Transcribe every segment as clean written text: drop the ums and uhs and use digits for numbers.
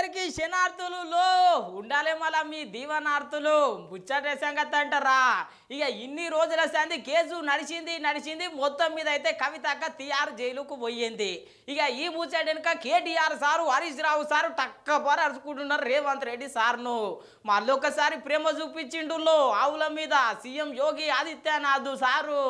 అందరికీ శనార్థులు ఉండాలి మళ్ళా మీ దీవనార్థులు ముచ్చట సంగతి అంటారా ఇక ఇన్ని రోజుల సంది కేసు నడిచింది మొత్తం మీద అయితే కవితక్క టిఆర్ జైలుకు పోయింది ఇక ఈ ముచ్చట వెనుక కేటీఆర్ సారు హరీష్ రావు సారు టక్కపార అరుచుకుంటున్నారు రేవంత్ రెడ్డి సార్ను మళ్ళొకసారి ప్రేమ చూపించిండు ఆవుల మీద సీఎం యోగి ఆదిత్యనాథ్ సారు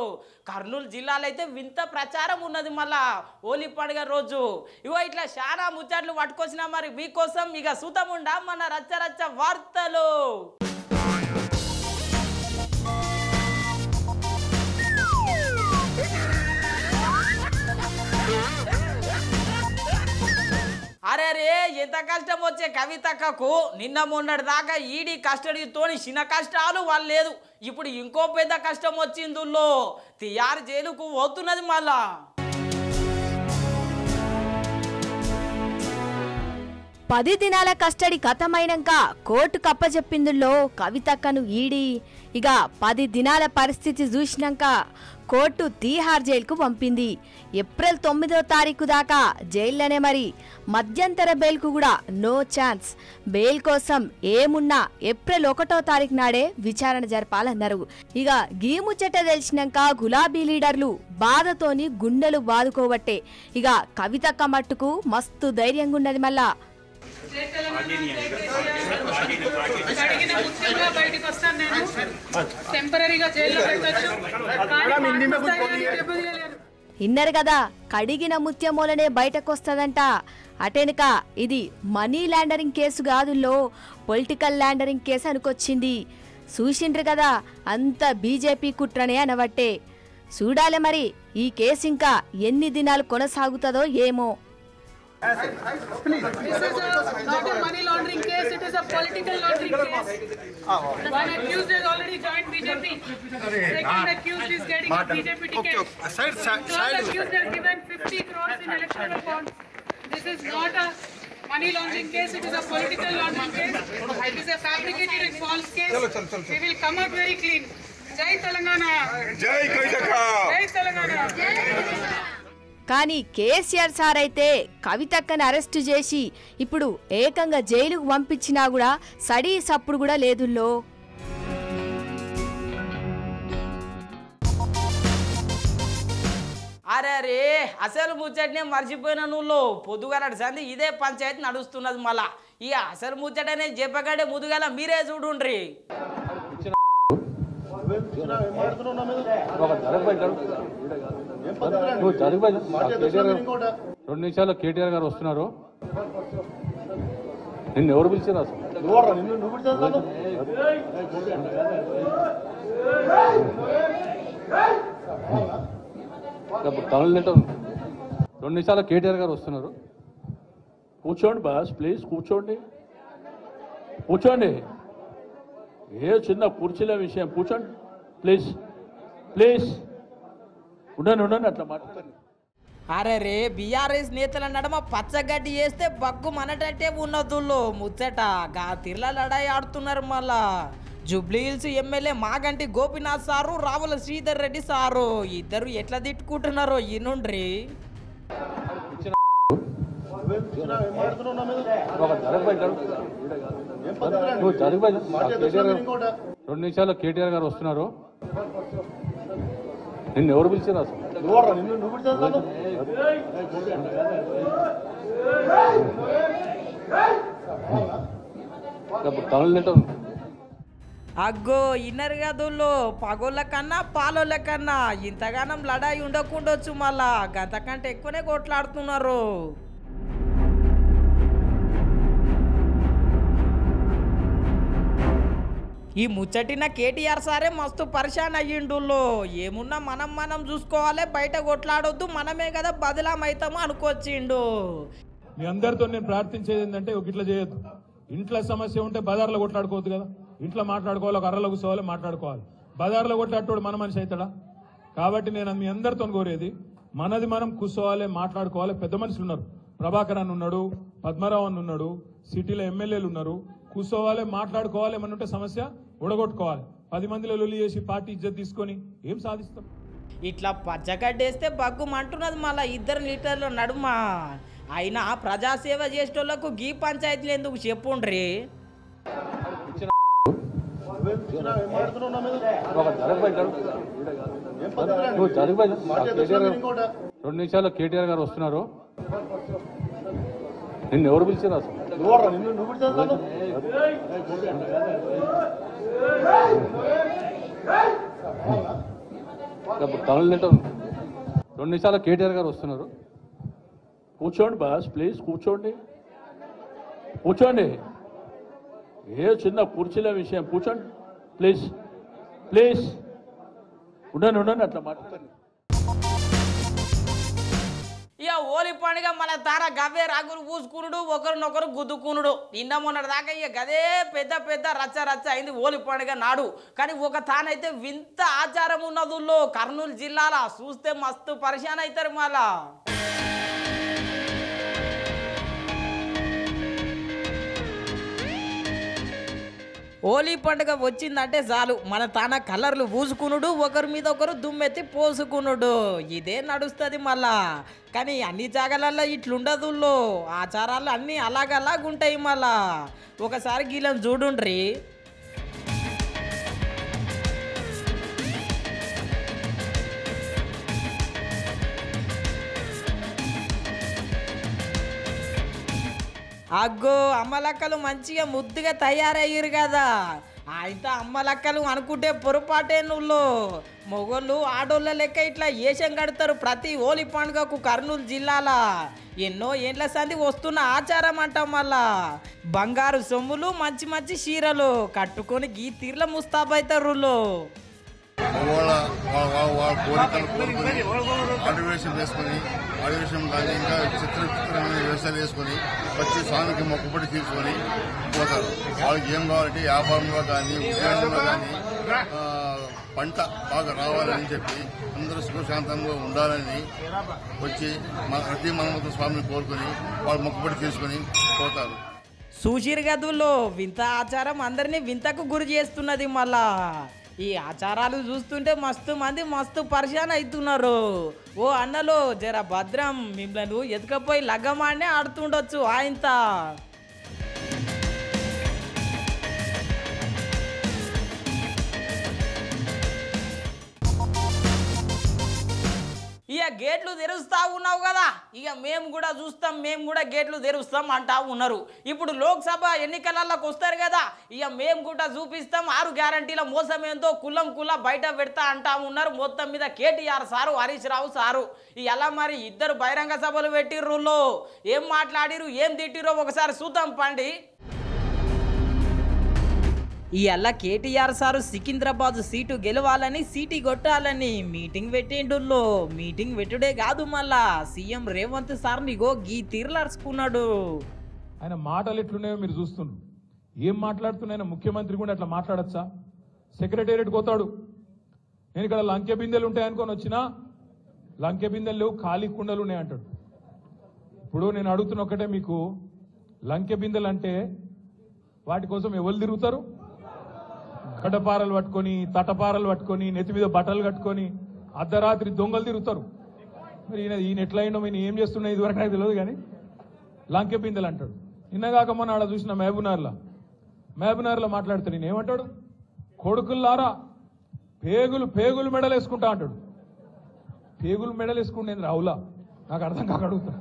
కర్నూలు జిల్లాలో అయితే వింత ప్రచారం ఉన్నది మళ్ళా హోలీ పండుగ రోజు ఇగో ఇట్లా చాలా ముచ్చట్లు పట్టుకొచ్చినా మరి మీకోసం ఇక సుతముండా మన రచ్చ వార్తలు అరే ఎంత కష్టం వచ్చే కవితక్కకు నిన్న మొన్నటి దాకా ఈడీ కస్టడీతోని చిన్న కష్టాలు వాళ్ళు లేదు ఇప్పుడు ఇంకో పెద్ద కష్టం వచ్చిందుల్లో టిఆర్ జైలుకు పోతున్నది మళ్ళా 10 దినాల కస్టడీ ఖతమైనాక కోర్టు కప్పచెప్పిందుల్లో కవితక్కను ఈడీ ఇక 10 దినాల పరిస్థితి చూసినాక కోర్టు తీహార్ జైలుకు పంపింది ఏప్రిల్ 9వ తారీఖు దాకా జైల్లోనే మరి మధ్యంతర బెయిల్కు కూడా నో ఛాన్స్ బెయిల్ కోసం ఏమున్నా ఏప్రిల్ 1వ తారీఖు నాడే విచారణ జరపాలన్నారు ఇక గీ ముచ్చట తెలిసినాక గులాబీ లీడర్లు బాధతోని గుండెలు బాదుకోబట్టే ఇక కవితక్క మట్టుకు మస్తు ధైర్యంగా ఉన్నది మళ్ళా ఇన్నరు కదా కడిగిన ముత్యమూలనే బయటకొస్తదంట అటెనక ఇది మనీ ల్యాండరింగ్ కేసు కాదుల్లో పొలిటికల్ ల్యాండరింగ్ కేసు అనుకొచ్చింది చూసిండ్రు కదా అంత బీజేపీ కుట్రనే అనబట్టే చూడాలి మరి ఈ కేసు ఇంకా ఎన్ని దినాలు కొనసాగుతుందో ఏమో Please. This is not a money laundering case, it is a political laundering case. One accused has already joined BJP. Second accused is getting a BJP ticket. Third accused has given 50 crores in electoral bonds. This is not a money laundering case, it is a political laundering case. It is a fabricated and false case. We will come out very clean. Jai Telangana! Jai Kavitaka! Jai Telangana! కానీ KCR sir అయితే కవితక్కను arrest చేసి ఇప్పుడు ఏకంగా జైలుకు పంపించినా కూడా సడీ సప్పుడు కూడా లేదుల్లో అరే అసలు ముచ్చటనే మర్చిపోయిన నువ్వు పొద్దుగాల సంది ఇదే పంచాయతీ నడుస్తున్నది మళ్ళా ఈ అసలు ముచ్చటనే చెప్పగాడే ముదుగాల మీరే చూడుండ్రి రెండు నిమిషాల్లో కేటీఆర్ గారు వస్తున్నారు నిన్ను ఎవరు పిలిచారు తమిళ రెండు నిమిషాల్లో కేటీఆర్ గారు వస్తున్నారు కూర్చోండి బాస్ ప్లీజ్ కూర్చోండి ఏ చిన్న కుర్చీల విషయం కూర్చోండి ప్లీజ్ ఉండండి అట్లా మాట్లాడండి అరే బీఆర్ఎస్ నేతల నడమ పచ్చగడ్డి వేస్తే బగ్గు మనటట్టే ఉన్నదుల్లో ముచ్చట గా తిర్ల లడాయి ఆడుతున్నారు మళ్ళా Jubilee hills MLA Maganti Gopinath sir Ravula Sridhar Reddy sir ఇద్దరు ఎట్లా తిట్టుకుంటున్నారో ఈనుండ్రి రెండు నిమిషాల్లో కేటీఆర్ గారు వస్తున్నారు నిన్ను ఎవరు పిలిచారు తమిళ అగ్గో ఇన్నర్ గదుల్లో పగోళ్ళ కన్నా పాలోళ్ళ కన్నా ఇంతగానం లడాయి ఉండకుండొచ్చు మళ్ళా గంతకంటే ఎక్కువనే కొట్లాడుతున్నారు ఈ ముచ్చటిన కేటీఆర్ సారే మస్తు పరిశాన్ అయ్యిండుల్లో ఏమున్నా మనం చూసుకోవాలి బయట కొట్లాడొద్దు మనమే కదా బదలామైతాము అనుకొచ్చిండు మీ అందరితో నేను ప్రార్థించేది ఏంటంటే ఇట్లా చేయొద్దు ఇంట్లో సమస్య ఉంటే బజార్లో కొట్లాడుకోవద్దు కదా ఇంట్లో మాట్లాడుకోవాలి ఒక అర్రలో కూర్చోవాలి మాట్లాడుకోవాలి బజార్లో కొట్లాడేటోడు మన మనిషి అవుతాడా కాబట్టి నేను మీ అందరితో కోరేది మనది మనం కూర్చోవాలి మాట్లాడుకోవాలి పెద్ద మనుషులు ఉన్నారు ప్రభాకర్ అని ఉన్నాడు పద్మరావు అని ఉన్నాడు సిటీలో ఎమ్మెల్యేలు ఉన్నారు కూర్చోవాలి మాట్లాడుకోవాలి ఏమన్నుంటే సమస్య ఉడగొట్టుకోవాలి 10 మందిలో లొల్లి చేసి పార్టీ ఇజ్జత్ తీసుకొని ఏం సాధిస్తాం ఇట్లా పచ్చగడ్డేస్తే బగ్గు మంటున్నది మళ్ళా ఇద్దరు లీటర్ల నడుమ అయినా ప్రజాసేవ చేసేటోళ్లకు గీ పంచాయతీలు ఎందుకు చెప్పుండ్రి. రెండు నిమిషాల్లో కేటీఆర్ గారు వస్తున్నారు. నిన్ను ఎవరు పిలిచారు అసలు? తనలు తింటాం. 2 నిమిషాల్లో కేటీఆర్ గారు వస్తున్నారు. కూర్చోండి బాస్, ప్లీజ్ కూర్చోండి, కూర్చోండి. ఏ చిన్న కుర్చీల విషయం, కూర్చోండి ప్లీజ్, ప్లీజ్. ఉండండి అట్లా మాట్లాడండి. ఇక హోలీ పండుగ మన తార గవ్వే రాగులు పూసుకునుడు, ఒకరినొకరు గుద్దుకునుడు. నిన్న మొన్నటి దాకా ఇక గదే పెద్ద రచ్చ అయింది హోలీ పండుగ నాడు. కానీ ఒక తానైతే వింత ఆచారం ఉన్నదుల్లో కర్నూలు జిల్లాలో చూస్తే మస్తు పరిశాన్ అవుతారు. మళ్ళా హోలీ పండుగ వచ్చిందంటే చాలు మన తాన కలర్లు పూసుకునుడు, ఒకరి మీద ఒకరు దుమ్మెత్తి పోసుకునుడు, ఇదే నడుస్తుంది మళ్ళా. కానీ అన్ని జాగాలల్లో ఇట్లుండదుల్లో ఆచారాలు అన్నీ అలాగుంటాయి. మళ్ళా ఒకసారి గీళ్ళని చూడుండ్రి. అగ్గో అమ్మలక్కలు మంచిగా ముద్దుగా తయారయ్యారు కదా. ఆయన అమ్మలక్కలు అనుకుంటే పొరపాటే నువ్వు. మొగోళ్ళు ఆడోళ్ళ లెక్క ఇట్లా ఏషం కడతారు ప్రతి హోలీ పండుగకు కర్నూలు జిల్లాలో. ఎన్నో ఏండ్ల సంది వస్తున్న ఆచారం అంటాం. మళ్ళా బంగారు సొమ్ములు మంచి చీరలు కట్టుకొని గీ తీర్ల ముస్తాబైతారు. ఆడివేషం వేసుకొని కానీ ఇంకా చిత్రమైన వ్యవసాయాలు వేసుకొని వచ్చి స్వామికి మొక్కుబడి తీసుకొని పోతారు. వాళ్ళకి ఏం కావాలంటే వ్యాపారంలో కానీ ఉద్యోగంలో కానీ పంట బాగా రావాలని చెప్పి అందరూ సుఖశాంతంగా ఉండాలని వచ్చి ప్రతి మనమతో స్వామిని కోరుకొని వాళ్ళు మొక్కుబడి తీసుకొని పోతారు. సూషిర్ గదుల్లో వింత ఆచారం అందరినీ వింతకు గురి చేస్తున్నది. మళ్ళా ఈ ఆచారాలు చూస్తుంటే మస్తు పరిశాన్ అవుతున్నారు. ఓ అన్నలో జర భద్రం, మిమ్మల్ని ఎత్తుకపోయి లగ్గమానే ఆడుతుండొచ్చు ఆయనతో. ఇక గేట్లు తెరుస్తా ఉన్నావు కదా, ఇక మేము కూడా చూస్తాం, మేము కూడా గేట్లు తెరుస్తాం అంటా ఉన్నారు. ఇప్పుడు లోక్సభ ఎన్నికలలోకి వస్తారు కదా, ఇక మేము కూడా చూపిస్తాం 6 గ్యారంటీల మోసం ఏందో కుల్లం బయట పెడతా అంటా ఉన్నారు. మొత్తం మీద కేటీఆర్ సారు, హరీష్ రావు సారు ఇలా మరి ఇద్దరు బహిరంగ సభలు పెట్టిర్రులో ఏం మాట్లాడిరు, ఏం తిట్టిరో ఒకసారి చూద్దాం పండి. ఇవాళ కేటీఆర్ సారు సికింద్రాబాద్ సీటు గెలవాలని, సీటు కొట్టాలని మీటింగ్ పెట్టిండుల్లో. మీటింగ్ పెట్టుడే కాదు, మళ్ళా సీఎం రేవంత్ సార్ని గీ తీర్లర్చుకున్నాడు. ఆయన మాటలు ఎట్లున్నాయో మీరు చూస్తున్నారు. ఏం మాట్లాడుతున్నాయో ముఖ్యమంత్రి కూడా అట్లా మాట్లాడచ్చా? సెక్రటేరియట్ పోతాడు, నేను ఇక్కడ లంకె బిందెలు ఉంటాయనుకొని వచ్చినా లంకె బిందెలు లేవు, ఖాళీ కుండలు ఉన్నాయి అంటాడు. ఇప్పుడు నేను అడుగుతున్న ఒకటే, మీకు లంకె బిందెలు అంటే వాటి కోసం ఎవరు తిరుగుతారు? గడ్డపారలు పట్టుకొని, తటపారలు పట్టుకొని, నెత్తి మీద బట్టలు కట్టుకొని అర్ధరాత్రి దొంగలు తిరుగుతారు. మరి ఈయన ఎట్లా అయినా ఈయన ఏం చేస్తున్నా ఇదివరకు నాకు తెలియదు. కానీ లంకె బిందెలు అంటాడు. నిన్నగాక మొన్న ఆడ చూసిన మహబూబ్నగర్లో మాట్లాడితే నేను ఏమంటాడు, కొడుకుల్లారా పేగులు మెడలు వేసుకుంటా అంటాడు. పేగులు మెడలు వేసుకుంటేంది రావులా? నాకు అర్థం కాక అడుగుతా.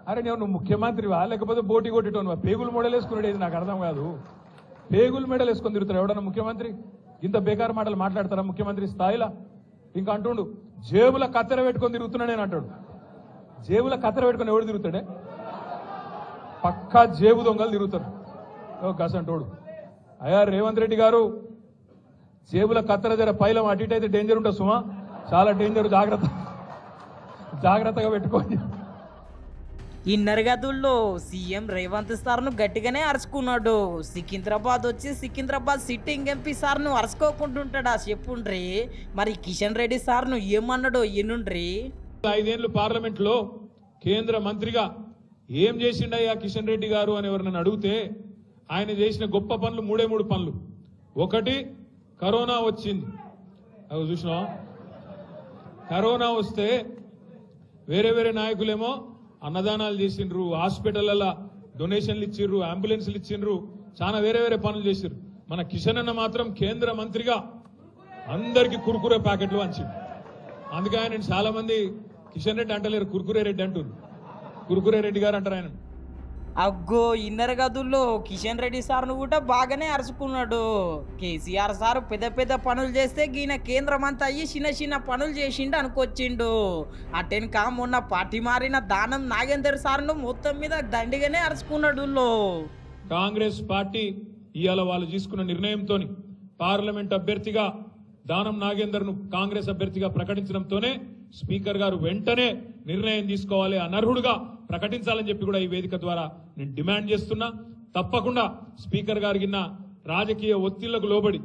అరే నువ్వు ముఖ్యమంత్రివా లేకపోతే బోటి కొట్టేటోనువా? పేగులు మెడలు వేసుకునేది నాకు అర్థం కాదు. పేగులు మెడలు వేసుకొని తిరుగుతారు ఎవడన్నా ముఖ్యమంత్రి? ఇంత బేకారు మాటలు మాట్లాడతారా ముఖ్యమంత్రి స్థాయిలో? ఇంకా అంటుండు జేబుల కత్తెర పెట్టుకొని తిరుగుతున్నా నేను అంటాడు. జేబుల కత్తెర పెట్టుకొని ఎవడు తిరుగుతాడే? పక్కా జేబు దొంగలు తిరుగుతారు గసంటోడు. అయ్యా రేవంత్ రెడ్డి గారు, జేబుల కత్తెర జర పైలం అటు ఇటు అయితే డేంజర్ ఉంటుంది సుమా, చాలా డేంజర్, జాగ్రత్తగా పెట్టుకోండి. ఇన్నర్ గదుల్లో సీఎం రేవంత్ సార్ను గట్టిగానే అరుచుకున్నాడు. సికింద్రాబాద్ వచ్చి సికింద్రాబాద్ సిట్టింగ్ ఎంపీ సార్ను అరుచుకోకుంటుంటాడా చెప్పుండ్రి. మరి కిషన్ రెడ్డి సార్ను ఏమన్నాడో ఎన్నుండ్రి. 5 ఏళ్ళు పార్లమెంట్ లో కేంద్ర మంత్రిగా ఏం చేసిండయ్యా కిషన్ రెడ్డి గారు అని ఎవరినన్ను అడిగితే ఆయన చేసిన గొప్ప పనులు 3 పనులు. ఒకటి, కరోనా వచ్చింది. అవి చూసినా, కరోనా వస్తే వేరే నాయకులేమో అన్నదానాలు చేసిండ్రు, హాస్పిటల్ల డొనేషన్లు ఇచ్చిండ్రు, అంబులెన్స్లు ఇచ్చిండ్రు, చాలా వేరే వేరే పనులు చేసిండ్రు. మన కిషన్ అన్న మాత్రం కేంద్ర మంత్రిగా అందరికి కుర్కురే ప్యాకెట్లు వంచిండు. అందుకే ఆయన చాలా మంది కిషన్ రెడ్డి అంటలేరు, కుర్కురే రెడ్డి అంటారు. కుర్కురే రెడ్డి గారు అంటారు ఆయన. అగ్గో ఇన్నర్ గదుల్లో కిషన్ రెడ్డి సార్ను కూడా బాగానే అరుచుకున్నాడు. కేసీఆర్ సార్ పెద్ద పెద్ద పనులు చేస్తే ఈయన కేంద్రం అంతా అయ్యి చిన్న చిన్న పనులు చేసిండు అనుకొచ్చిండు. అటెన్క మొన్న పార్టీ మారిన దానం నాగేందర్ సార్ను మొత్తం మీద దండిగానే అరుచుకున్నాడు. కాంగ్రెస్ పార్టీ ఇవాళ వాళ్ళు తీసుకున్న నిర్ణయంతో పార్లమెంట్ అభ్యర్థిగా దానం నాగేందర్ ను కాంగ్రెస్ అభ్యర్థిగా ప్రకటించడంతోనే స్పీకర్ గారు వెంటనే నిర్ణయం తీసుకోవాలి, అనర్హుడుగా ప్రకటించాలని చెప్పి కూడా ఈ వేదిక ద్వారా నేను డిమాండ్ చేస్తున్నా. తప్పకుండా స్పీకర్ గారికి రాజకీయ ఒత్తిళ్లకు లోబడి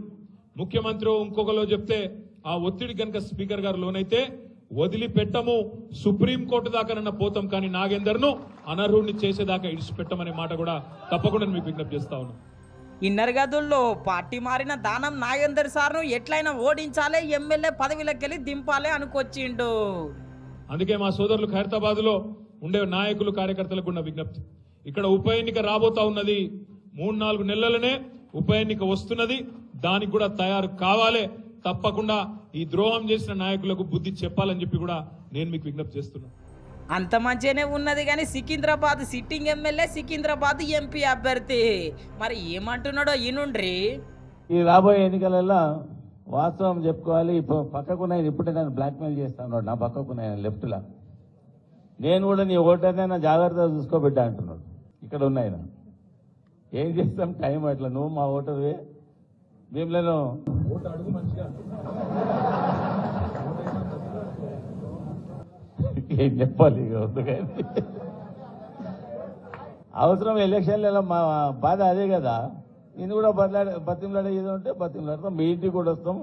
ముఖ్యమంత్రి ఇంకొకలో చెప్తే ఆ ఒత్తిడి కనుక స్పీకర్ గారు లోనైతే వదిలిపెట్టము, సుప్రీంకోర్టు దాకానన్నా పోతాం, కానీ నాగేందర్ ను అనర్హుడిని చేసేదాకా ఇడిచిపెట్టమనే మాట కూడా తప్పకుండా మీకు విజ్ఞప్తి చేస్తా ఉన్నాను. ఇన్నర్ గదుల్లో పార్టీ మారిన దానం నాగేందర్ సార్ను ఎట్లయినా ఓడించాలి, ఎమ్మెల్యే పదవిలోకెళ్ళి దింపాలి అనుకొచ్చిండు. అందుకే మా సోదరులు ఖైరతాబాద్ లో ఉండే నాయకులు కార్యకర్తలకు ఉన్న విజ్ఞప్తి, ఇక్కడ ఉప ఎన్నిక రాబోతా ఉన్నది. 3-4 నెలలనే ఉప ఎన్నిక వస్తున్నది, దానికి కూడా తయారు కావాలి. తప్పకుండా ఈ ద్రోహం చేసిన నాయకులకు బుద్ధి చెప్పాలని చెప్పి కూడా నేను మీకు విజ్ఞప్తి చేస్తున్నా. అంత మంచిగానే ఉన్నది కానీ Secunderabad sitting MLA, Secunderabad MP అభ్యర్థి మరి ఏమంటున్నాడో ఈనుండ్రి. ఈ రాబోయే ఎన్నికలలో వాస్తవం చెప్పుకోవాలి. పక్కకున్నాయని ఇప్పుడే నేను బ్లాక్మెయిల్ చేస్తాను, నా పక్కకున్నాయని లెఫ్ట్లా. నేను కూడా నీ ఓటర్నైనా జాగ్రత్తగా చూసుకోబిడ్డా అంటున్నాడు. ఇక్కడ ఉన్నాయన ఏం చేస్తాం, టైం అట్లా. నువ్వు మా ఓటర్వే, మేము అడుగు మంచిగా ఏం చెప్పాలి కానీ అవసరం ఎలక్షన్లలో మా బాధ అదే కదా. నేను కూడా బతిమలాడే ఏదో ఉంటే బతిమలాడతాం, మీ ఇంటికి కూడా వస్తాం,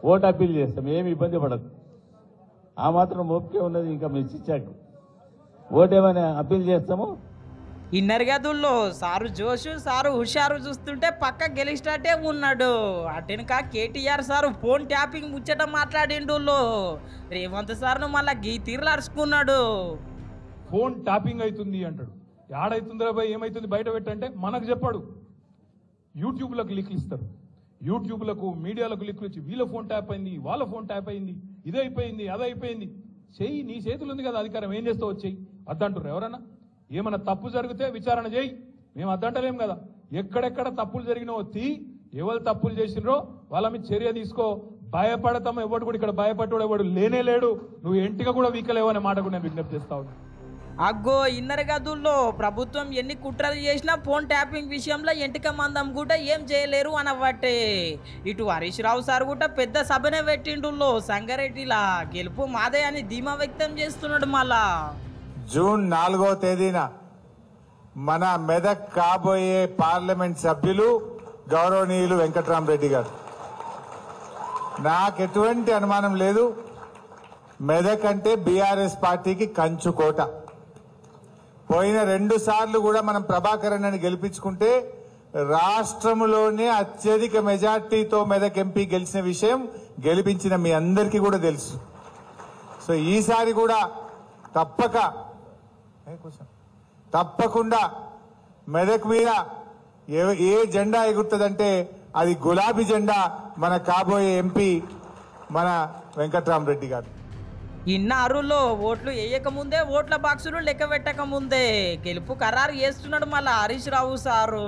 ఓటు అప్పీల్ చేస్తాం, ఏమి ఇబ్బంది పడదు. ఆ మాత్రం ఓపికే ఉన్నది. ఇంకా మీ చిచ్చాకు ఓటేమని అప్పీల్ చేస్తాము. ఇన్నర్ గదుల్లో సారు జోషు, సారు హుషారు చూస్తుంటే పక్క గెలిచినట్టే ఉన్నాడు. అటెనక కేటీఆర్ సారు ఫోన్ ట్యాపింగ్ ముచ్చట మాట్లాడిండు. రేవంత్ సార్ను మళ్ళా గీ తీర్లు అరుచుకున్నాడు. ఫోన్ ట్యాపింగ్ అవుతుంది అంటాడు. ఏడైతుందిరా భయ్, ఏమైతుంది బయట పెట్టంటే మనకు చెప్పాడు. యూట్యూబ్లకు లింకులు ఇస్తారు, యూట్యూబ్లకు మీడియాలకు లింకులు ఇచ్చి వీళ్ళ ఫోన్ ట్యాప్ అయింది, వాళ్ళ ఫోన్ ట్యాప్ అయింది, ఇదైపోయింది, అదైపోయింది. చెయ్యి, నీ చేతులు ఉంది కదా అధికారం, ఏం చేస్తావు వచ్చేయి అద్దంటారు. ఎవరన్నా ఏమన్నా తప్పు జరిగితే విచారణ చేయి, మేము అద్దంటలేం కదా. ఎక్కడెక్కడ తప్పులు జరిగినావో ఎవరు తప్పులు చేసినరో వాళ్ళ మీద చర్య తీసుకో. భయపడతాం, ఎవడు కూడా ఇక్కడ భయపడ్డాడు ఎవడు లేనే లేడు. నువ్వు ఎంటిగా కూడా వీకలేవు అనే మాట కూడా నేను విజ్ఞప్తి చేస్తా ఉన్నా. అగ్గో ఇన్నర్ గదుల్లో ప్రభుత్వం ఎన్ని కుట్రలు చేసినా ఫోన్ ట్యాపింగ్ విషయంలో ఎంటిక మందం కూడా ఏం చేయలేరు అనబట్టే ఇటు హరీష్ రావు సార్ కూడా పెద్ద సభనే పెట్టిండు. సంగారెడ్డిలా గెలుపు మాదే అని ధీమా వ్యక్తం చేస్తున్నాడు. మళ్ళా జూన్ 4వ తేదీన మన మెదక్ కాబోయే పార్లమెంట్ సభ్యులు గౌరవనీయులు వెంకట్రామరెడ్డి గారు. నాకు ఎటువంటి అనుమానం లేదు, మెదక్ అంటే బీఆర్ఎస్ పార్టీకి కంచుకోట. పోయిన 2 సార్లు కూడా మనం ప్రభాకర్ అన్నని గెలిపించుకుంటే రాష్ట్రంలోనే అత్యధిక మెజార్టీతో మెదక్ ఎంపీ గెలిచిన విషయం గెలిపించిన మీ అందరికీ కూడా తెలుసు. సో ఈసారి కూడా తప్పకుండా మెదక్ మీద ఏ జెండా ఎగురుతుందంటే అది గులాబీ జెండా, మన కాబోయే ఎంపీ మన వెంకట్రామరెడ్డి గారు. ఇన్నారులో ఓట్లు వేయక ముందే, ఓట్ల బాక్సులు లెక్క పెట్టక ముందే గెలుపు ఖరారు చేస్తున్నాడు మళ్ళా హరీష్ రావు సారు.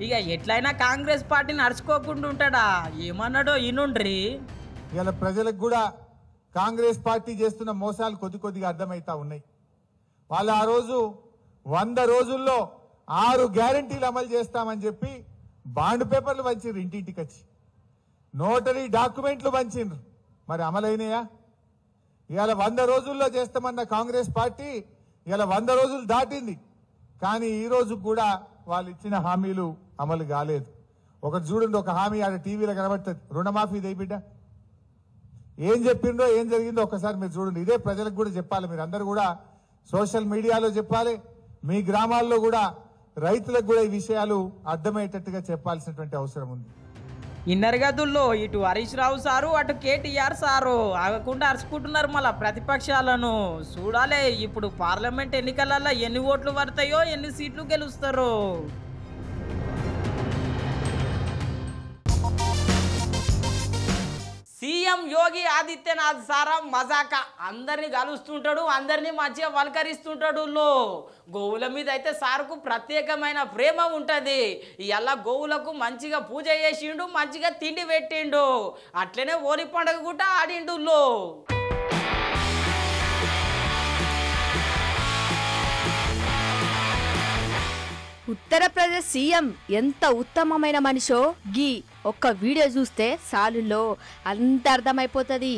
ఇక ఎట్లయినా కాంగ్రెస్ పార్టీని నడుచుకోకుండా ఉంటాడా, ఏమన్నాడో ఈనుండ్రి. ఇలా ప్రజలకు కూడా కాంగ్రెస్ పార్టీ చేస్తున్న మోసాలు కొద్దిగా అర్థమవుతా ఉన్నాయి. వాళ్ళు ఆ రోజు 100 రోజుల్లో 6 గ్యారంటీలు అమలు చేస్తామని చెప్పి బాండ్ పేపర్లు పంచిండ్రు, ఇంటింటికి వచ్చి నోటరీ డాక్యుమెంట్లు పంచిండ్రు. మరి అమలైనయా? ఇవాళ 100 రోజుల్లో చేస్తామన్న కాంగ్రెస్ పార్టీ ఇలా 100 రోజులు దాటింది, కానీ ఈ రోజు కూడా వాళ్ళు ఇచ్చిన హామీలు అమలు కాలేదు. ఒకటి చూడండి, ఒక హామీ ఆడ టీవీలో కనబడుతుంది, రుణమాఫీ దే బిడ్డ. ఏం చెప్పిండ్రో ఏం జరిగిందో ఒకసారి మీరు చూడండి. ఇదే ప్రజలకు కూడా చెప్పాలి, మీరు అందరూ కూడా సోషల్ మీడియాలో చెప్పాలి, మీ గ్రామాల్లో కూడా రైతులకు కూడా ఈ విషయాలు అర్థమయ్యేటట్టుగా చెప్పాల్సినటువంటి అవసరం ఉంది. ఇన్నర్ గదుల్లో ఇటు హరీష్ రావు సారు అటు కేటీఆర్ సారు ఆగకుండా అరుచుకుంటున్నారు మళ్ళా ప్రతిపక్షాలను. చూడాలి ఇప్పుడు పార్లమెంట్ ఎన్నికలలో ఎన్ని ఓట్లు పడతాయో ఎన్ని సీట్లు గెలుస్తారో. సీఎం యోగి ఆదిత్యనాథ్ సారా మజాక అందరినీ కలుస్తుంటాడు, అందరినీ మంచిగా పలకరిస్తుంటాడు. గోవుల మీద అయితే సార్కు ప్రత్యేకమైన ప్రేమ ఉంటుంది. ఇలా గోవులకు మంచిగా పూజ చేసిండు, మంచిగా తిండి పెట్టిండు, అట్లనే హోలీ పండుగ కూడా ఆడిండు. ఉత్తరప్రదేశ్ సీఎం ఎంత ఉత్తమమైన మనిషో గీ ఒక్క వీడియో చూస్తే సాలుల్లో అంత అర్థమైపోతుంది.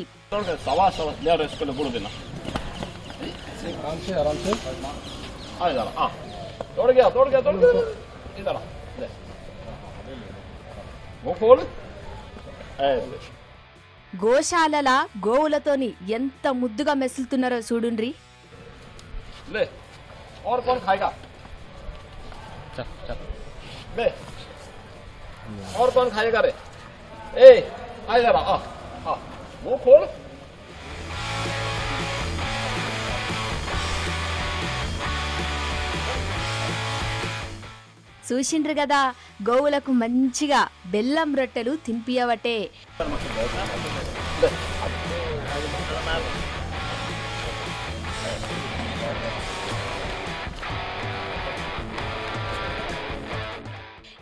గోశాలల గోవులతోని ఎంత ముద్దుగా మెసులుతున్నారో చూడుండ్రి. चल चल बे और कौन खाएगा रे ए आ जरा आ वो खोल చూసిండ్రు కదా గోవులకు మంచిగా బెల్లం రొట్టెలు తినిపియవటే.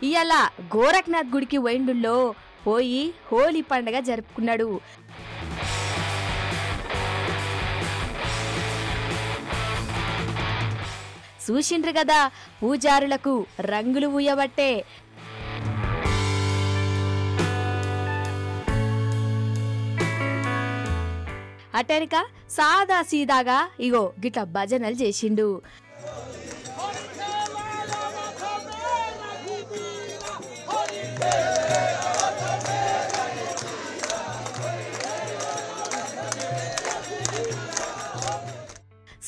ఇయాల గోరఖ్నాథ్ గుడికి వైండుల్లో పోయి హోలీ పండుగ జరుపుకున్నాడు. చూసిండ్రు కదా పూజారులకు రంగులు ఊయబట్టే. అటెనక సాదా సీదాగా ఇగో గిట్ల భజనలు చేసిండు.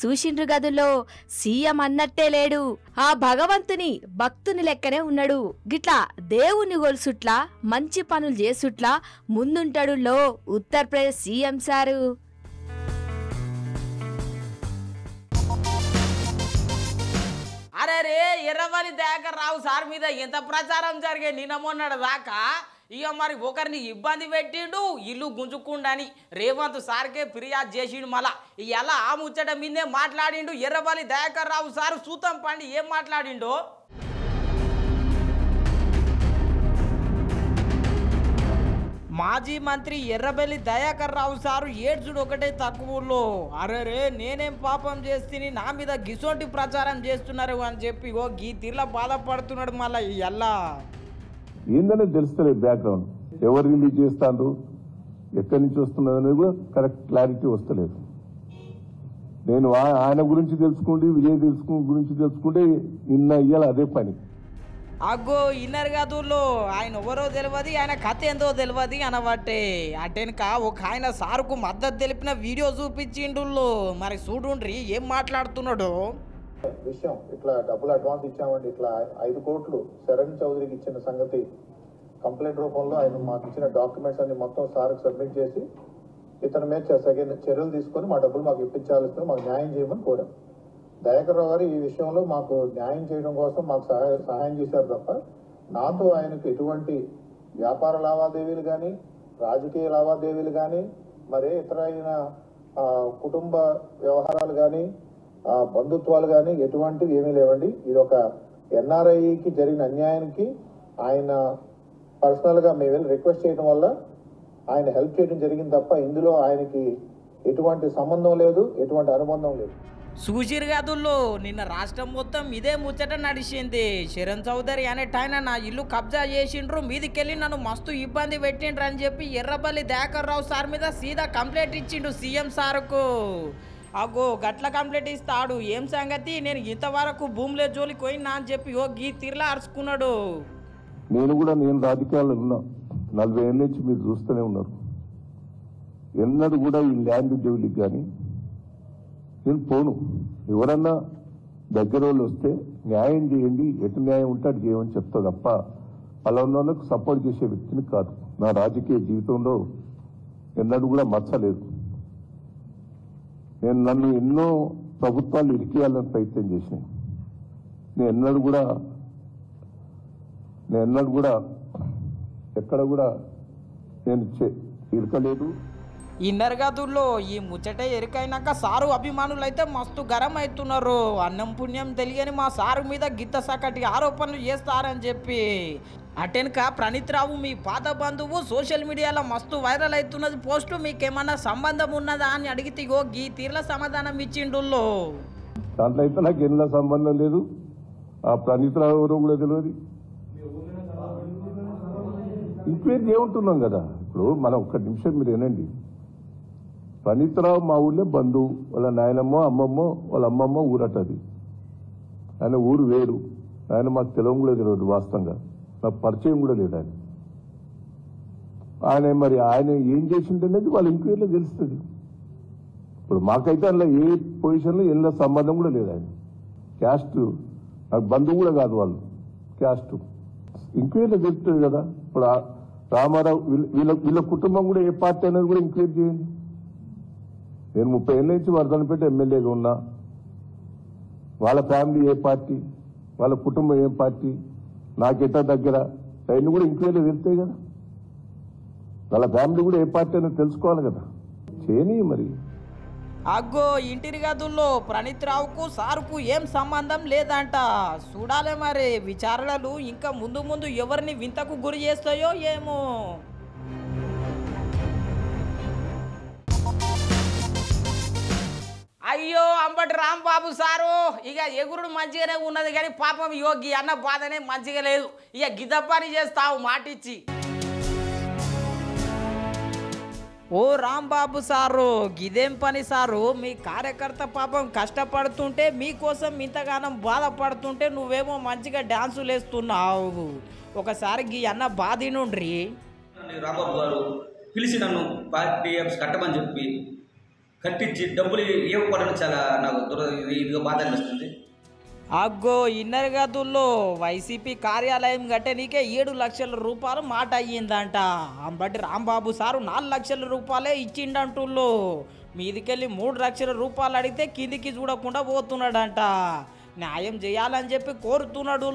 చూసిండ్రు గదుల్లో సీఎం అన్నట్టే లేడు, ఆ భగవంతుని భక్తుని లెక్కనే ఉన్నాడు. గిట్లా దేవుని గొలుసుట్లా మంచి పనులు చేసుట్లా ముందుంటాడు ఉత్తరప్రదేశ్ సీఎం సారు. అరే రే ఎర్రవల్లి దయాకర్ రావు సార్ మీద ఎంత ప్రచారం జరిగే నిన్న మొన్నటి దాకా. ఇక మరి ఒకరిని ఇబ్బంది పెట్టిండు, ఇల్లు గుంజుకుండని రేవంత్ సార్కే ఫిర్యాదు చేసిండు. మళ్ళా ఇలా ఆ ముచ్చట మీదే మాట్లాడిండు ఎర్రవల్లి దయాకర్ రావు సారు. సూతం పండి ఏం మాట్లాడిండో. మాజీ మంత్రి ఎర్రబెల్లి దయాకర్ రావు సారు ఏడ్చుడు ఒకటే తక్కువలో. అరే రే నేనేం పాపం చేస్తేని నా మీద గిసోంటి ప్రచారం చేస్తున్నారు అని చెప్పి ఓ గీ తీర్లా బాధపడుతున్నాడు. మళ్ళీ ఎలా ఏందనేది తెలుస్తలేదు, బ్యాక్గ్రౌండ్ ఎవరు రిలీజ్ చేస్తాడు, ఎక్కడి నుంచి వస్తున్నది అనేది కూడా కరెక్ట్ క్లారిటీ వస్తలేదు. నేను ఆయన గురించి తెలుసుకుంటే విజయ్ గురించి తెలుసుకుంటే నిన్న ఇయ్యాలి అదే పని. అగ్గో ఇన్నర్ గదుల్లో ఆయన ఎవరో తెలియదు, ఆయన కథ ఏందో తెలియదు అనబట్టే. అటెనక ఒక ఆయన సారుకు మద్దతు తెలిపిన వీడియో చూపించిండు. మరి చూడుండ్రి ఏం మాట్లాడుతున్నాడు. విషయం ఇట్లా డబ్బులు అడ్వాన్స్ ఇచ్చామండి, ఇట్లా 5 కోట్లు శరణ్ చౌదరికి ఇచ్చిన సంగతి కంప్లైంట్ రూపంలో ఆయన మాకు ఇచ్చిన డాక్యుమెంట్స్ అన్ని మొత్తం సార్కి సబ్మిట్ చేసి ఇతని మీద చర్యలు తీసుకొని మా డబ్బులు మాకు ఇప్పించాల్సిన మాకు న్యాయం చేయమని కోరాం. దయాకర్ రావు గారు ఈ విషయంలో మాకు న్యాయం చేయడం కోసం మాకు సహాయం చేశారు తప్ప నాతో ఆయనకు ఎటువంటి వ్యాపార లావాదేవీలు కానీ రాజకీయ లావాదేవీలు కానీ మరే ఇతర అయిన కుటుంబ వ్యవహారాలు కానీ బంధుత్వాలు కానీ ఎటువంటివి ఏమీ లేవండి. ఇది ఒక ఎన్ఆర్ఐకి జరిగిన అన్యాయానికి ఆయన పర్సనల్గా మేము వెళ్ళి రిక్వెస్ట్ చేయడం వల్ల ఆయన హెల్ప్ చేయడం జరిగింది తప్ప ఇందులో ఆయనకి ఎటువంటి సంబంధం లేదు, ఎటువంటి అనుబంధం లేదు. సుషీర్ గదుల్లో నిన్న రాష్ట్రం మొత్తం ఇదే ముచ్చట నడిచింది. శరణ్ చౌదరి అనేటాయన నా ఇల్లు కబ్జా చేసిండ్రు, మీదికెళ్ళి నన్ను మస్తు ఇబ్బంది పెట్టిండ్రు అని చెప్పి ఎర్రబల్లి దయాకర్ రావు సార్ మీద సీదా కంప్లైంట్ ఇచ్చిండు సీఎం సార్కు. అగో గట్ల కంప్లైంట్ ఇస్తాడు ఏం సంగతి, నేను ఇంతవరకు భూమిలో జోలికి పోయినా అని చెప్పి ఓ గీ తీర్లా అరుచుకున్నాడు. నేను రాజకీయాల్లో ఉన్నా 40 ఏళ్ళ నుంచి మీరు చూస్తూనే ఉన్నారు. ఎన్నడూ కూడా ఈ ల్యాండ్ జోలికి కానీ నేను పోను. ఎవరన్నా దగ్గర వాళ్ళు వస్తే న్యాయం చేయండి, ఎటు న్యాయం ఉంటే అటు చేయమని చెప్తా తప్ప అలా ఉన్న వాళ్ళకు సపోర్ట్ చేసే వ్యక్తిని కాదు. నా రాజకీయ జీవితంలో ఎన్నడూ కూడా మచ్చలేదు. నన్ను ఎన్నో ప్రభుత్వాలు ఇరికేయాలని ప్రయత్నం చేసినాయి. నేను ఎన్నడూ కూడా ఎక్కడ కూడా నేను ఇరకలేదు. ఇన్నర్ గదుల్లో ఈ ముచ్చటే ఎరికైనాక సారు అభిమానులు అయితే మస్తు గరం అవుతున్నారు. అన్నం పుణ్యం తెలియని మా సారు మీద గిత్త సకటి ఆరోపణలు చేస్తారని చెప్పి. అటెనక ప్రణీత్ రావు మీ పాత బంధువు సోషల్ మీడియాలో మస్తు వైరల్ అవుతున్నది పోస్టు, మీకేమన్నా సంబంధం ఉన్నదా అని అడిగితే గీ తీర్ల సమాధానం ఇచ్చిండుల్లో. దాంట్లో అయితే నాకు ఎన్నో సంబంధం లేదు. ఆ ప్రణీత్ రావు ఎవరో కూడా తెలియదు. ఇంక్వైరీ ఏముంటున్నాం కదా. ఇప్పుడు మనం ఒక్క నిమిషం మీరు వినండి. ప్రణీత్ రావు మా ఊళ్ళో బంధువు, వాళ్ళ నాయనమ్మో అమ్మమ్మో వాళ్ళ అమ్మమ్మ ఊరటది. ఆయన ఊరు వేరు. ఆయన మాకు తెలవం కూడా తెలియదు. వాస్తవంగా నాకు పరిచయం కూడా లేదు ఆయన. ఆయన ఏం చేసిండనేది వాళ్ళ ఎంక్వైరీలో తెలుస్తుంది. ఇప్పుడు మాకైతే అందులో ఏ పొజిషన్లో ఎన్నో సంబంధం కూడా లేదు. ఆయన క్యాస్ట్ నాకు బంధువు కూడా కాదు. వాళ్ళు క్యాస్ట్ ఎంక్వైరీలో తెలుస్తుంది కదా. ఇప్పుడు రామారావు వీళ్ళ కుటుంబం కూడా ఏ పార్టీ అనేది కూడా ఎంక్వైరీ చేయండి. నేను 30 ఏళ్ళ నుంచి వర్ధనపేట ఎమ్మెల్యేగా ఉన్నా. వాళ్ళ ఫ్యామిలీ ఏ పార్టీ, వాళ్ళ కుటుంబం ఏ పార్టీ, నాకెట్టా దగ్గర, అవన్నీ కూడా ఎంక్వైరీలో తెలుస్తాయి కదా. వాళ్ళ ఫ్యామిలీ కూడా ఏ పార్టీ అనేది తెలుసుకోవాలి కదా. చేయని మరి అగ్గో ఇంటిరి గదుల్లో ప్రణీత్ రావుకు సారుకు ఏం సంబంధం లేదంట. చూడాలే మరి విచారణలు ఇంకా ముందు ముందు ఎవరిని వింతకు గురి చేస్తాయో ఏమో. అయ్యో అంబటి రాంబాబు సారు, ఇక ఎగురుడు మంచిగానే ఉన్నది కానీ పాపం యోగి అన్న బాధనే మంచిగా లేదు. ఇక గిద్దపని చేస్తావు మాటిచ్చి. ఓ రాంబాబు సారు, గిదేం పని సారు? మీ కార్యకర్త పాపం కష్టపడుతుంటే మీకోసం ఇంతగానం బాధపడుతుంటే నువ్వేమో మంచిగా డాన్సులు వేస్తున్నావు. ఒకసారి గీ అన్న బాధి నుండ్రి. రాంబాబు గారు పిలిచి నన్ను పార్టీ కట్టమని చెప్పి కట్టించి డబ్బులు ఇవ్వకపోవడం చాలా నాకు ఇదిగా బాధ అనిపిస్తుంది. అగ్గో ఇన్నర్ గదుల్లో వైసీపీ కార్యాలయం కట్టనీకే 7 లక్షల రూపాయలు మాట అయ్యిందంట. అంబటి రాంబాబు సారు 4 లక్షల రూపాయలే ఇచ్చిండంటుల్లో. మీదికెళ్ళి 3 లక్షల రూపాయలు అడిగితే కిందికి చూడకుండా పోతున్నాడంట. న్యాయం చేయాలని చెప్పి కోరుతున్నాడు.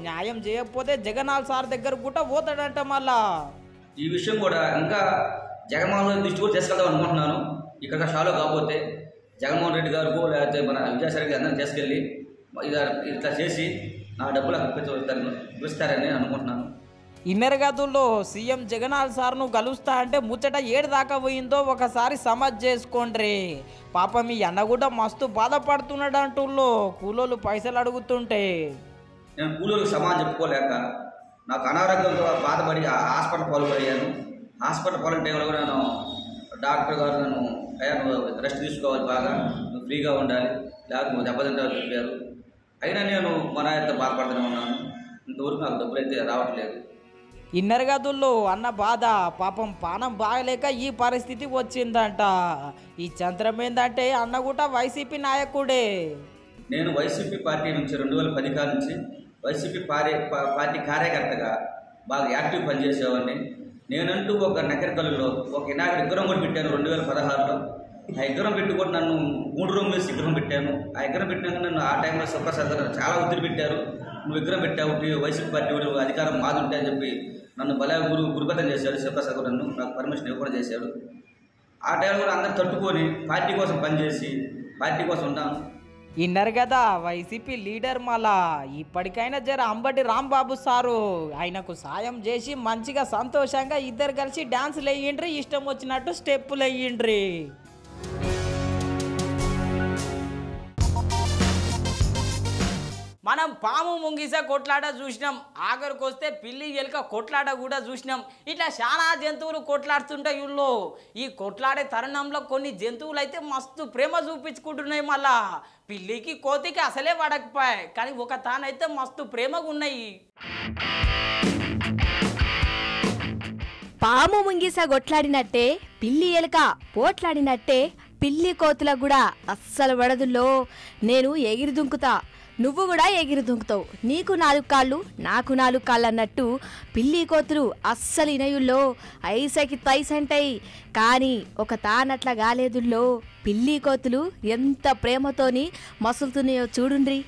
న్యాయం చేయకపోతే జగన్నాథ్ సార్ దగ్గర కూడా పోతాడంట. మళ్ళా ఈ విషయం కూడా ఇంకా జగన్మోహన్ రెడ్డి దృష్టి కూడా తీసుకెళ్దాం అనుకుంటున్నాను. ఇక్కడ షాలో కాకపోతే జగన్మోహన్ రెడ్డి గారు లేకపోతే మన విజయసాయి గారు అందరినీ తీసుకెళ్ళి ఇట్లా చేసి నా డబ్బులు ఇప్పిస్తారని అనుకుంటున్నాను. ఇన్నర్ గదుల్లో సీఎం జగన్నాథ్ సార్ను కలుస్తా అంటే ముచ్చట 7 దాకా పోయిందో ఒకసారి సమజ్ చేసుకోండ్రి. పాపం మీ అన్న కూడా మస్తు బాధపడుతున్నాడు అంటుల్లో. కూలోళ్ళు పైసలు అడుగుతుంటే నేను కూలోళ్ళకి సమాధానం చెప్పుకోలేక నాకు అనారోగ్యంతో బాధపడి హాస్పిటల్ పాల్గొయ్యాను. హాస్పిటల్ పాల్గొనే టైంలో కూడా నేను డాక్టర్ గారు నన్ను రెస్ట్ తీసుకోవాలి, బాగా నువ్వు ఫ్రీగా ఉండాలి, లేకపోతే నువ్వు దెబ్బతింటావు చెప్పారు. అయినా నేను మన ఎంత బాధపడుతూనే ఉన్నాను. ఇంతవరకు నాకు డబ్బులు అయితే రావట్లేదు. ఇన్నర్ గదుల్లో అన్న బాధ పాపం పానం బాగలేక ఈ పరిస్థితి వచ్చిందంట. ఈ చంద్రం ఏంటంటే అన్న కూడా వైసీపీ నాయకుడే. నేను వైసీపీ పార్టీ నుంచి 2010 కాల నుంచి వైసీపీ పార్టీ కార్యకర్తగా బాగా యాక్టివ్ పనిచేసేవాడిని. నేనంటూ ఒక నగరికల్లో ఒక విగ్రహం కూడా పెట్టాను 2016లో. ఆ విగ్రహం పెట్టుకొని నన్ను 3 రూమ్లు వేసి విగ్రహం పెట్టాను. ఆ విగ్రహం పెట్టినాక నన్ను ఆ టైంలో సుప్రసాద్ గారు చాలా ఒత్తిడి పెట్టారు. నువ్వు విగ్రహం పెట్టావు, వైసీపీ పార్టీ అధికారం మాది ఉంటాయని చెప్పి నన్ను బలా గురుపతం చేశాడు. సుప్రసాద్ గారు నన్ను నాకు పర్మిషన్ ఇవ్వకుండా చేశాడు. ఆ టైంలో కూడా అందరూ తట్టుకొని పార్టీ కోసం పనిచేసి పార్టీ కోసం ఉన్నాను. ఇన్నర్ కదా వైసీపీ లీడర్. మళ్ళా ఇప్పటికైనా జర అంబటి రాంబాబు సారు ఆయనకు సాయం చేసి మంచిగా సంతోషంగా ఇద్దరు కలిసి డాన్సులు వేయండ్రి, ఇష్టం వచ్చినట్టు స్టెప్పులు వేయండ్రి. మనం పాము ముంగిస కొట్లాట చూసినాం, ఆఖరికి వస్తే పిల్లి ఎలుక కొట్లాట కూడా చూసినాం. ఇట్లా చాలా జంతువులు కొట్లాడుతుంటాయి. వీళ్ళు ఈ కొట్లాడే తరుణంలో కొన్ని జంతువులు అయితే మస్తు ప్రేమ చూపించుకుంటున్నాయి. మళ్ళా పిల్లికి కోతికి అసలే పడకపోయాయి, కానీ ఒక తానైతే మస్తు ప్రేమగా ఉన్నాయి. పాము ముంగిస కొట్లాడినట్టే పిల్లి ఎలుక పోట్లాడినట్టే పిల్లి కోతులకు కూడా అస్సలు పడదుల్లో. నేను ఎగిరి దుంకుతా, నువ్వు కూడా ఎగిరి దుంకుతావు. నీకు 4 కాళ్ళు నాకు 4 కాళ్ళు అన్నట్టు పిల్లి కోతులు అస్సలు ఇనయుల్లో ఐసకి తైసంటాయి. కానీ ఒక తానట్లా గాలేదుల్లో పిల్లి కోతులు ఎంత ప్రేమతోని మసులుతున్నాయో చూడుండ్రి.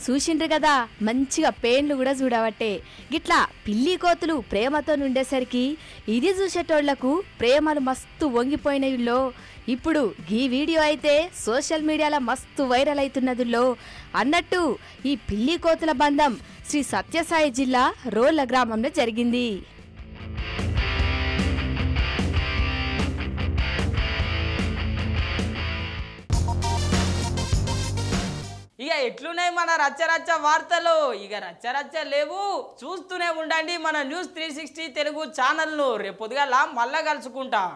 చూసిండ్రు కదా, మంచిగా పేన్లు కూడా చూడబట్టే. గిట్లా పిల్లి కోతులు ప్రేమతో ఉండేసరికి ఇది చూసేటోళ్లకు ప్రేమలు మస్తు వంగిపోయినవిలో. ఇప్పుడు ఈ వీడియో అయితే సోషల్ మీడియాలో మస్తు వైరల్ అవుతున్నదిలో. అన్నట్టు ఈ పిల్లి కోతుల బంధం శ్రీ సత్యసాయి జిల్లా రోళ్ల గ్రామంలో జరిగింది. ఇక ఎట్లున్నాయి మన రచ్చరచ్చ వార్తలు. ఇక రచ్చరచ్చ లేవు, చూస్తూనే ఉండండి మన న్యూస్ 360 తెలుగు ఛానల్ను. రేపు పొద్దుగాల మళ్ళా కలుసుకుంటాం.